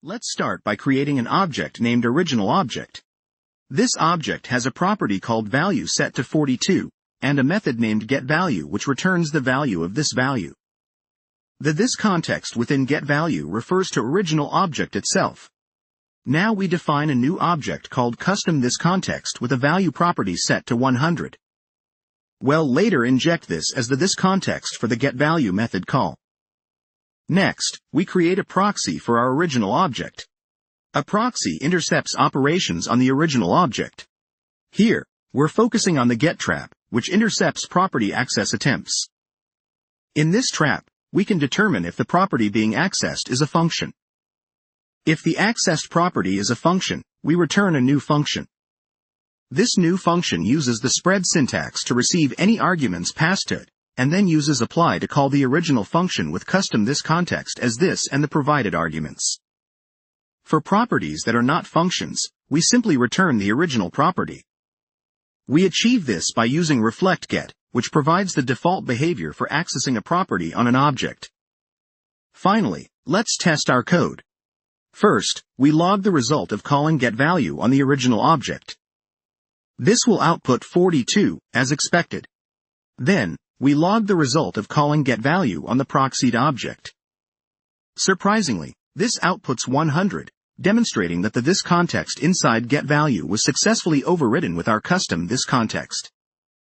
Let's start by creating an object named OriginalObject. This object has a property called value set to 42, and a method named getValue which returns the value of this value. The this context within getValue refers to OriginalObject itself. Now we define a new object called custom_thisContext with a value property set to 100. We'll later inject this as the thisContext for the getValue method call. Next, we create a proxy for our original object. A proxy intercepts operations on the original object. Here, we're focusing on the getTrap, which intercepts property access attempts. In this trap, we can determine if the property being accessed is a function. If the accessed property is a function, we return a new function. This new function uses the spread syntax to receive any arguments passed to it, and then uses apply to call the original function with custom_thisContext as this and the provided arguments. For properties that are not functions, we simply return the original property. We achieve this by using reflectGet, which provides the default behavior for accessing a property on an object. Finally, let's test our code. First, we log the result of calling getValue on the original object. This will output 42, as expected. Then, we log the result of calling getValue on the proxied object. Surprisingly, this outputs 100, demonstrating that the thisContext inside getValue was successfully overridden with our custom thisContext.